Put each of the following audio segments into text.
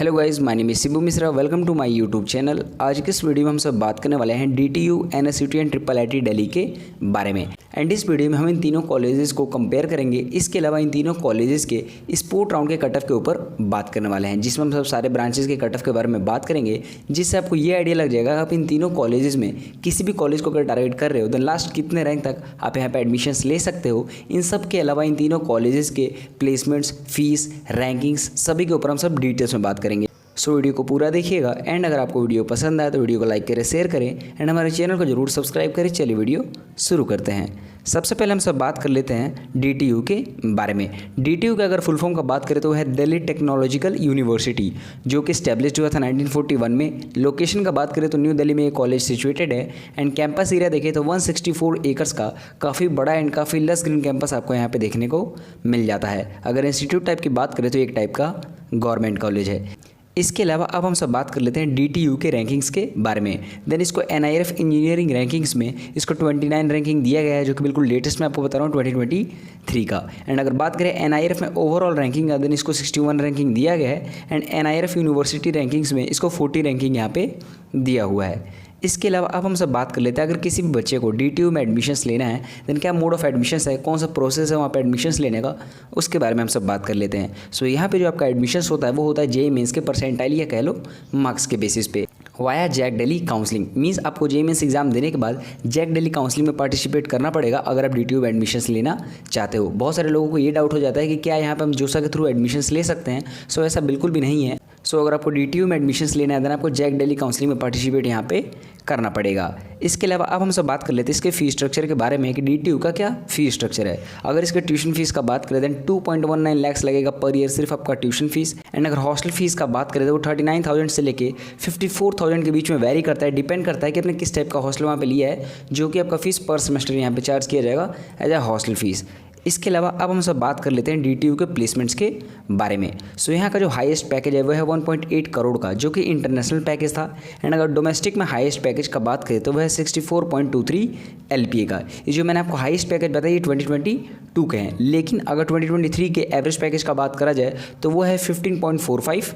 Hello guys, my name is Shibu Mishra. Welcome to my YouTube channel. आज की इस video में हम सब बात करने वाले हैं DTU, NSUT and IIIT Delhi के बारे में। एंड इस वीडियो में हम इन तीनों कॉलेजेस को कंपेयर करेंगे। इसके अलावा इन तीनों कॉलेजेस के स्पोर्ट राउंड के कट ऑफ के ऊपर बात करने वाले हैं, जिसमें हम सब सारे ब्रांचेस के कट ऑफ के बारे में बात करेंगे, जिससे आपको ये आइडिया लग जाएगा कि आप इन तीनों कॉलेजेस में किसी भी कॉलेज को अगर टारगेट कर रहे हो तो लास्ट कितने रैंक तक आप यहाँ पे एडमिशन्स ले सकते हो। इन सब के अलावा इन तीनों कॉलेजेस के प्लेसमेंट्स, फीस, रैंकिंग्स सभी के ऊपर हम सब डिटेल्स में बात करेंगे। सो वीडियो को पूरा देखिएगा। एंड अगर आपको वीडियो पसंद आए तो वीडियो को लाइक करें, शेयर करें एंड हमारे चैनल को जरूर सब्सक्राइब करें। चलिए वीडियो शुरू करते हैं। सबसे पहले हम सब बात कर लेते हैं DTU के बारे में। DTU का अगर फुल फॉर्म का बात करें तो है दिल्ली टेक्नोलॉजिकल यूनिवर्सिटी, जो कि स्टैब्लिश हुआ था 1941 में। लोकेशन का बात करें तो न्यू दिल्ली में ये कॉलेज सिचुएटेड है। एंड कैंपस एरिया देखें तो 164 एकर्स का काफ़ी बड़ा एंड काफ़ी लस ग्रीन कैंपस आपको यहाँ पे देखने को मिल जाता है। अगर इंस्टीट्यूट टाइप की बात करें तो एक टाइप का गवर्नमेंट कॉलेज है। इसके अलावा अब हम सब बात कर लेते हैं DTU के रैंकिंग्स के बारे में। देन इसको NIRF इंजीनियरिंग रैंकिंग्स में इसको 29 रैंकिंग दिया गया है, जो कि बिल्कुल लेटेस्ट मैं आपको बता रहा हूँ 2023 का। एंड अगर बात करें NIRF में ओवरऑल रैंकिंग, देन इसको 61 रैंकिंग दिया गया है। एंड NIRF यूनिवर्सिटी रैंकिंग्स में इसको 40 रैंकिंग यहाँ पे दिया हुआ है। इसके अलावा अब हम सब बात कर लेते हैं, अगर किसी भी बच्चे को DTU में एडमिशन्स लेना है देन क्या मोड ऑफ एडमिशन्स है, कौन सा प्रोसेस है वहाँ पे एडमिशन्स लेने का, उसके बारे में हम सब बात कर लेते हैं। सो यहाँ पे जो आपका एडमिशन्स होता है वो होता है JEE मेंस के परसेंटाइल या कह लो मार्क्स के बेसिस पे via JAC Delhi counselling. Means आपको JEE मेंस एग्जाम देने के बाद जैक दिल्ली काउंसलिंग में पार्टिसिपेट करना पड़ेगा अगर आप DTU में एडमिशन्स लेना चाहते हो। बहुत सारे लोगों को ये डाउट हो जाता है कि क्या यहाँ पर हम जोसा के थ्रू एडमिशन्स ले सकते हैं। सो ऐसा बिल्कुल भी नहीं है। सो अगर आपको DTU में एडमिशन्स लेना है देन आपको जैक दिल्ली काउंसलिंग में पार्टिसिपेट यहाँ पे करना पड़ेगा। इसके अलावा अब हम सब बात कर लेते हैं इसके फीस स्ट्रक्चर के बारे में कि DTU का क्या फीस स्ट्रक्चर है। अगर इसके ट्यूशन फीस का बात करें देन 2.19 लाख लगेगा पर ईयर सिर्फ आपका ट्यूशन फीस। एंड अगर हॉस्टल फीस का बात करें तो वो 39,000 से लेके 54,000 के बीच में वेरी करता है। डिपेंड करता है कि आपने किस टाइप का हॉस्टल वहाँ पे लिया है, जो कि आपका फीस पर सेमेस्टर यहाँ पे चार्ज किया जाएगा एज ए हॉस्टल फीस। इसके अलावा अब हम सब बात कर लेते हैं DTU के प्लेसमेंट्स के बारे में। सो यहाँ का जो हाईएस्ट पैकेज है वो है 1.8 करोड़ का, जो कि इंटरनेशनल पैकेज था। एंड अगर डोमेस्टिक में हाईएस्ट पैकेज का बात करें तो वह है 64.23 LPA का। ये जो मैंने आपको हाईएस्ट पैकेज बताया ये 2022 के हैं, लेकिन अगर 2023 के एवरेज पैकेज का बात करा जाए तो वो है 15.45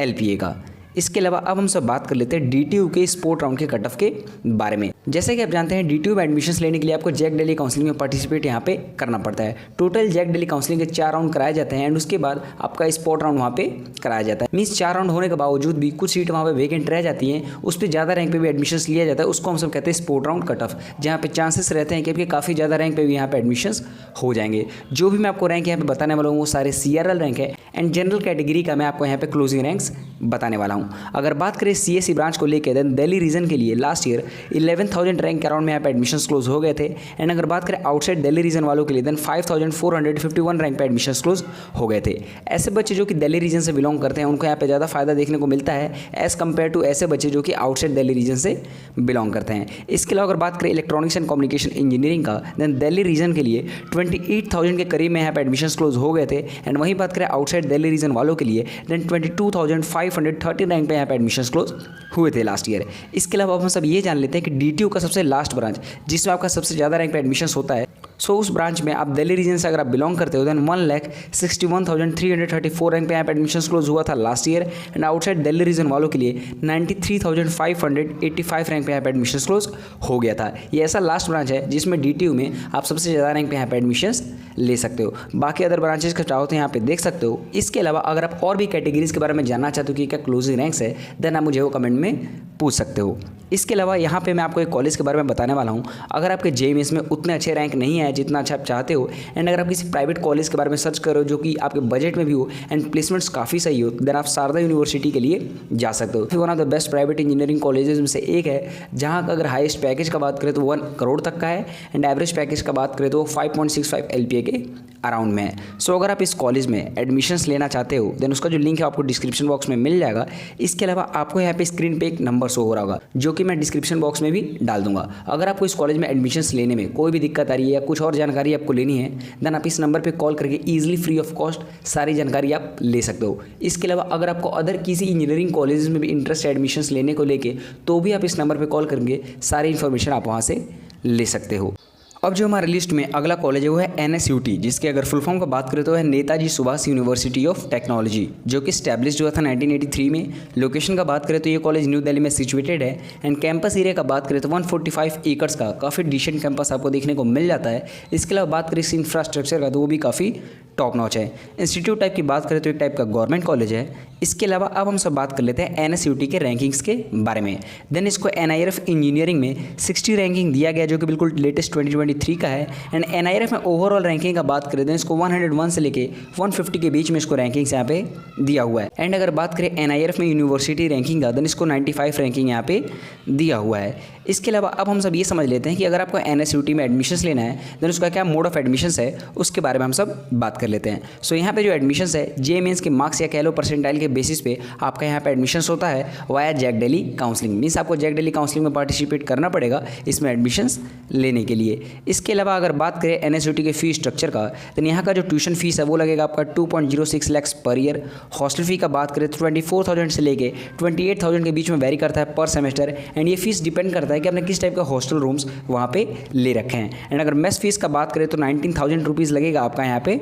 LPA का। इसके अलावा अब हम सब बात कर लेते हैं DTU के स्पोर्ट राउंड के कट ऑफ के बारे में। जैसे कि आप जानते हैं DTU में एडमिशन्स लेने के लिए आपको जैक दिल्ली काउंसलिंग में पार्टिसिपेट यहाँ पे करना पड़ता है। टोटल जैक दिल्ली काउंसलिंग के 4 राउंड कराए जाते हैं एंड उसके बाद आपका स्पोर्ट राउंड वहाँ पे कराया जाता है। मीन्स 4 राउंड होने के बावजूद भी कुछ सीट वहाँ पे वेकेंट रह जाती हैं, उस पर ज़्यादा रैंक पे भी एडमिशन्स लिया जाता है। उसको हम सब कहते हैं स्पोर्ट राउंड कट ऑफ, जहाँ पे चांसेस रहते हैं कि आपके काफ़ी ज़्यादा रैंक पे भी यहाँ पे एडमिशन्स हो जाएंगे। जो भी मैं आपको रैंक यहाँ पे बताने वाला हूँ वो सारे CRL रैंक है एंड जनरल कैटेगरी का मैं आपको यहाँ पे क्लोजिंग रैंक्स बताने वाला हूँ। अगर बात करें CSE ब्रांच को लेकर देन दिल्ली रीजन के लिए लास्ट ईयर 11,000 रैंक के अराउंड में यहाँ पे एडमिशन्स क्लोज हो गए थे। एंड अगर बात करें आउटसाइड दिल्ली रीजन वालों के लिए देन 5,451 रैंक पे एडमिशन्स क्लोज हो गए थे। ऐसे बच्चे जो कि दिल्ली रीजन से बिलोंग करते हैं उनको यहाँ पे ज़्यादा फायदा देखने को मिलता है एज कम्पेयर टू ऐसे बच्चे जो कि आउटसाइड दिल्ली रीजन से बिलोंग करते हैं। इसके अलावा अगर बात करें इलेक्ट्रॉनिक्स एंड कम्युनिकेशन इंजीनियरिंग का देन दिल्ली रीजन के लिए 28,000 के करीब में यहाँ पे एडमिशन्स क्लोज हो गए थे। एंड वहीं बात करें आउटसाइड दिल्ली रीजन वालों के लिए देन 22,530 रैंक पे यहाँ पे एडमिशन्स क्लोज हुए थे लास्ट ईयर। इसके अलावा अब हम सब ये जान लेते हैं कि DTU का सबसे लास्ट ब्रांच जिसमें आपका सबसे ज़्यादा रैंक पे एडमिशन्स होता है, सो उस ब्रांच में आप दिल्ली रीजन से अगर आप बिलोंग करते हो देन 1,61,334 रैंक पे यहाँ पे एडमिशन्स क्लोज हुआ था last year. And outside Delhi region वालों के लिए 93,585 रैंक पे यहाँ पे एडमिशन्स क्लोज हो गया था। ये ऐसा लास्ट ब्रांच है जिसमें DTU में आप सबसे ज़्यादा रैंक पे यहाँ पे एडमिशन्स ले सकते हो। बाकी अदर ब्रांचेस का चाहो तो यहाँ पे देख सकते हो। इसके अलावा अगर आप और भी कैटेगरीज के बारे में जानना चाहते हो कि क्या क्लोजिंग रैंक्स है देन आप मुझे वो कमेंट में पूछ सकते हो। इसके अलावा यहाँ पे मैं आपको एक कॉलेज के बारे में बताने वाला हूँ। अगर आपके JEE मेंस में उतने अच्छे रैंक नहीं है जितना अच्छा आप चाहते हो एंड अगर आप किसी प्राइवेट कॉलेज के बारे में सर्च करो जो कि आपके बजट में भी हो एंड प्लेसमेंट्स काफ़ी सही हो देन आप शारदा यूनिवर्सिटी के लिए जा सकते हो। One of the best private engineering colleges में से एक है, जहाँ का अगर हाईएस्ट पैकेज का बात करें तो 1 करोड़ तक का है एंड एवरेज पैकेज का बात करें तो 5.65 LPA के अराउंड में है। सो अगर आप इस कॉलेज में एडमिशन्स लेना चाहते हो देन उसका जो लिंक है आपको डिस्क्रिप्शन बॉक्स में मिल जाएगा। इसके अलावा आपको यहाँ पे स्क्रीन पे एक नंबर शो हो रहा होगा जो कि मैं डिस्क्रिप्शन बॉक्स में भी डाल दूंगा। अगर आपको इस कॉलेज में एडमिशन्स लेने में कोई भी दिक्कत आ रही है या कुछ और जानकारी आपको लेनी है देन आप इस नंबर पे कॉल करके ईजिली फ्री ऑफ कॉस्ट सारी जानकारी आप ले सकते हो। इसके अलावा अगर आपको अदर किसी इंजीनियरिंग कॉलेजेस में भी इंटरेस्ट है एडमिशन्स लेने को लेके तो भी आप इस नंबर पर कॉल करके सारी इन्फॉर्मेशन आप वहाँ से ले सकते हो। अब जो हमारे लिस्ट में अगला कॉलेज है वो है NSUT, जिसके अगर फुल फॉर्म का बात करें तो है Netaji Subhash university of technology, जो कि स्टैब्लिश हुआ था 1983 में। लोकेशन का बात करें तो ये कॉलेज न्यू दिल्ली में सिचुएटेड है। एंड कैंपस एरिया का बात करें तो 145 एकड़ का काफ़ी डिसेंट कैंपस आपको देखने को मिल जाता है। इसके अलावा बात करें इसके इंफ्रास्ट्रक्चर का तो वो भी काफ़ी टॉप नॉच है। इंस्टीट्यूट टाइप की बात करें तो एक टाइप का गवर्नमेंट कॉलेज है। इसके अलावा अब हम सब बात कर लेते हैं NSUT के रैंकिंग्स के बारे में। देन इसको NIRF इंजीनियरिंग में 60 रैंकिंग दिया गया, जो कि बिल्कुल लेटेस्ट 2023 का है। एंड NIRF में ओवरऑल रैंकिंग का बात करें तो इसको 101 से लेके 150 के बीच में इसको रैंकिंग्स यहाँ पे दिया हुआ है। एंड अगर बात करें NIRF में यूनिवर्सिटी रैंकिंग का, देन इसको 95 रैंकिंग यहाँ पे दिया हुआ है। इसके अलावा अब हम सब ये समझ लेते हैं कि अगर आपको NSUT में एडमिशन्स लेना है देन उसका क्या मोड ऑफ एडमिशन्स है, उसके बारे में हम सब बात कर लेते हैं। सो यहाँ पे जो एडमिशन्स है JEE मेंस के मार्क्स या कह लो परसेंटाइल के बेसिस पे आपका यहाँ पे एडमिशन्स होता है via JAC Delhi counselling. Means आपको जैक दिल्ली काउंसलिंग में पार्टिसिपेट करना पड़ेगा इसमें एडमिशन्स लेने के लिए। इसके अलावा अगर बात करें NSUT के फीस स्ट्रक्चर का, तो यहाँ का जो ट्यूशन फीस है वो लगेगा आपका 2.06 lakh per year. Hostel fee का बात करें तो 24,000 से लेके 28,000 के बीच में वेरी करता है पर सेमेस्टर। एंड ये फीस डिपेंड करता है कि आपने किस टाइप का हॉस्टल रूम्स वहाँ पे ले रखे हैं। एंड अगर मेस फीस का बात करें तो 19,000 रुपीज़ लगेगा आपका यहाँ पे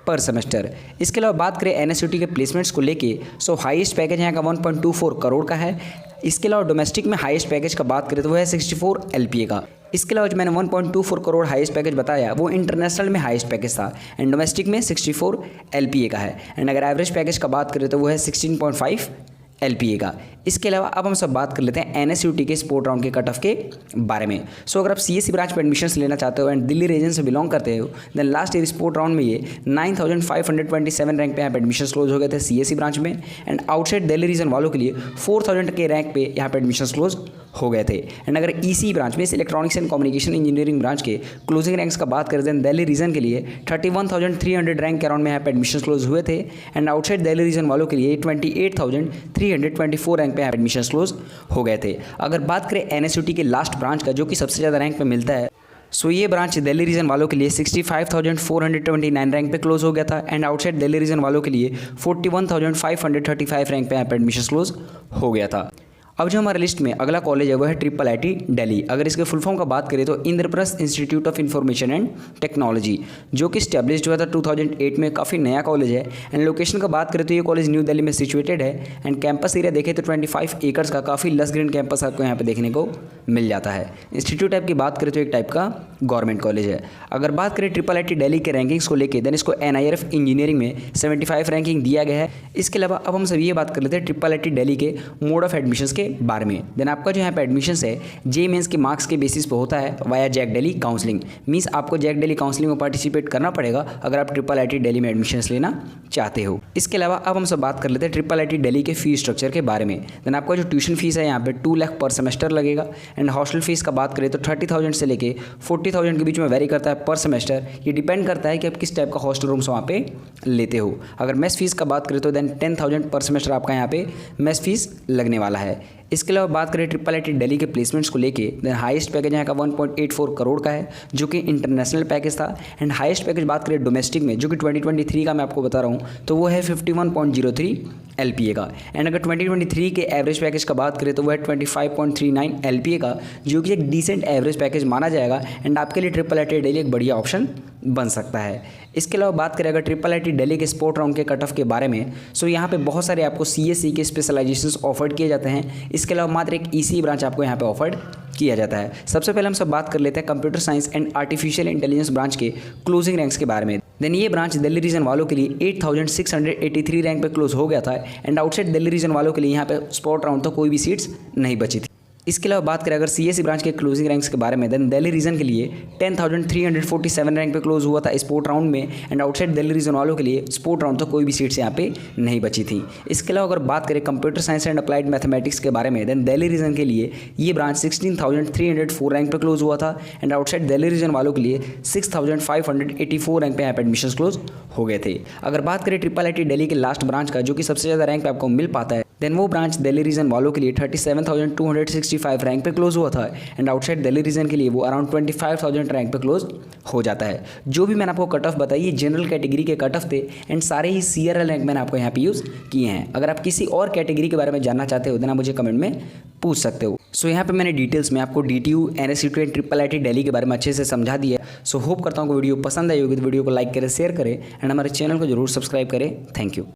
पर सेमेस्टर। इसके अलावा बात करें NSUT के प्लेसमेंट्स को लेके, सो हाईएस्ट पैकेज यहाँ का 1.24 करोड़ का है। इसके अलावा डोमेस्टिक में हाईएस्ट पैकेज का बात करें तो वो है 64 LPA का। इसके अलावा जो मैंने 1.24 करोड़ हाईएस्ट पैकेज बताया वो इंटरनेशनल में हाईएस्ट पैकेज था एंड डोमेस्टिक में 64 LPA का है। एंड अगर एवरेज पैकेज का बात करें तो वो है 16.5 LPA का। इसके अलावा अब हम सब बात कर लेते हैं NSUT के स्पोर्ट राउंड के कट ऑफ के बारे में। सो अगर आप CSE ब्रांच में एडमिशन्स लेना चाहते हो एंड दिल्ली रीजन से बिलोंग करते हो, then last year sport round में ये 9,527 रैंक पे यहाँ पे एडमिशन्स क्लोज हो गए थे CSE ब्रांच में। एंड आउटसाइड दिल्ली रीजन वालों के लिए 4,000 के रैंक पे यहाँ पे एडमिशन्स क्लोज हो गए थे। एंड अगर ECE ब्रांच में electronics and communication engineering branch के क्लोजिंग रैंक्स का बात करें देन दिल्ली रीजन के लिए 31,300 रैंक के अराउंड में यहाँ पे एडमिशन्स क्लोज हुए थे। एंड आउटसाइड दिल्ली रीजन वालों के लिए 28,324 रैंक पे एडमिशन्स क्लोज हो गए थे। अगर बात करें NSUT के लास्ट ब्रांच का जो कि सबसे ज़्यादा रैंक पे मिलता है, सो ये ब्रांच दिल्ली रीजन वालों के लिए 65,429 रैंक पे क्लोज हो गया था। एंड आउटसाइड दिल्ली रीजन वालों के लिए 41,535 रैंक पे यहाँ पे एडमिशन्स क्लोज हो गया था। अब जो हमारे लिस्ट में अगला कॉलेज है वो है IIIT दिल्ली। अगर इसके फुल फॉर्म का बात करें तो Indraprastha institute of information and technology, जो कि स्टैब्लिश्ड हुआ था 2008 में। काफ़ी नया कॉलेज है। एंड लोकेशन का बात करें तो ये कॉलेज न्यू दिल्ली में सिचुएटेड है। एंड कैंपस एरिया देखें तो 25 एकड़ का काफ़ी लस ग्रीन कैंपस आपको यहाँ पे देखने को मिल जाता है। इंस्टीट्यूट टाइप की बात करें तो एक टाइप का गवर्नमेंट कॉलेज है। अगर बात करें IIIT दिल्ली के रैंकिंग्स को लेकर, देन इसको NIRF इंजीनियरिंग में 75 रैंकिंग दिया गया है। इसके अलावा अब हम सब ये बात कर लेते हैं IIIT दिल्ली के मोड ऑफ एडमिशन्स के बारे में। देन आपका जो यहाँ पे एडमिशन्स है JEE मेंस के मार्क्स के बेसिस पे होता है via JAC Delhi counselling. Means आपको जैक दिल्ली काउंसलिंग में पार्टिसिपेट करना पड़ेगा अगर आप IIIT दिल्ली में एडमिशन्स लेना चाहते हो। इसके अलावा अब हम सब बात कर लेते हैं IIIT दिल्ली के फीस स्ट्रक्चर के बारे में। देन आपका जो ट्यूशन फीस है यहाँ पे 2 लाख पर सेमेस्टर लगेगा। एंड हॉस्टल फीस का बात करें तो 30,000 से लेके 40,000 के बीच में वेरी करता है पर सेमेस्टर। ये डिपेंड करता है कि आप किस टाइप का हॉस्टल रूम्स वहाँ पे लेते हो। अगर मेस फीस का बात करें तो देन 10,000 पर सेमेस्टर आपका यहाँ पे मेस फीस लगने वाला है। इसके अलावा बात करें IIIT दिल्ली के प्लेसमेंट्स को लेके, देन हाईएस्ट पैकेज यहाँ का 1.84 करोड़ का है जो कि इंटरनेशनल पैकेज था। एंड हाईएस्ट पैकेज बात करें डोमेस्टिक में जो कि 2023 का मैं आपको बता रहा हूँ तो वो है 51.03 LPA का। एंड अगर 2023 के एवरेज पैकेज का बात करें तो वो है 25.39 LPA का, जो कि एक डिसेंट एवरेज पैकेज माना जाएगा। एंड आपके लिए IIIT दिल्ली एक बढ़िया ऑप्शन बन सकता है। इसके अलावा बात करें अगर IIIT दिल्ली के स्पोर्ट राउंड के कट ऑफ के बारे में, सो यहाँ पे बहुत सारे आपको CSE के स्पेशलाइजेशंस ऑफर्ड किए जाते हैं। इसके अलावा मात्र एक ECE ब्रांच आपको यहाँ पे ऑफर्ड किया जाता है। सबसे पहले हम सब बात कर लेते हैं computer science and artificial intelligence branch के क्लोजिंग रैंक्स के बारे में। देन ये ब्रांच दिल्ली रीजन वालों के लिए 8,683 रैंक पे क्लोज हो गया था। एंड आउटसाइड दिल्ली रीजन वालों के लिए यहाँ पे स्पोर्ट राउंड तो कोई भी सीट्स नहीं बची थी। इसके अलावा बात करें अगर CSE ब्रांच के क्लोजिंग रैंक्स के बारे में, देन दिल्ली रीजन के लिए 10,347 रैंक पे क्लोज हुआ था स्पोर्ट राउंड में। एंड आउटसाइड दिल्ली रीजन वालों के लिए स्पोर्ट राउंड तो कोई भी सीट्स यहाँ पे नहीं बची थी। इसके अलावा अगर बात करें computer science and applied mathematics के बारे में, देन दिल्ली रीजन के लिए ये ब्रांच 16,304 रैंक पे क्लोज हुआ था। एंड आउटसाइड दिल्ली रीजन वालों के लिए 6,584 रैंक पे यहाँ पे एडमिशन्स क्लोज हो गए थे। अगर बात करें IIIT दिल्ली के लास्ट ब्रांच का जो कि सबसे ज़्यादा रैंक पे आपको मिल पाता है, देन वो ब्रांच दिल्ली रीजन वालों के लिए 37,265 रैंक पे क्लोज हुआ था। एंड आउटसाइड दिल्ली रीजन के लिए वो अराउंड 25,000 रैंक पे क्लोज हो जाता है। जो भी मैंने आपको कट ऑफ बताई ये जनरल कैटेगरी के कट ऑफ थे एंड सारे ही CRL रैंक मैंने आपको यहाँ पे यूज़ किए हैं। अगर आप किसी और कैटेगरी के बारे में जानना चाहते हो देन आप मुझे कमेंट में पूछ सकते हो। सो यहाँ पे मैंने डिटेल्स में आपको DTU NSCT and IIIT Delhi के बारे में अच्छे से समझा दिया। सो होप करता हूँ कि वीडियो पसंद आई होगी तो वीडियो को लाइक करें, शेयर करें एंड हमारे चैनल को जरूर सब्सक्राइब करें। Thank you.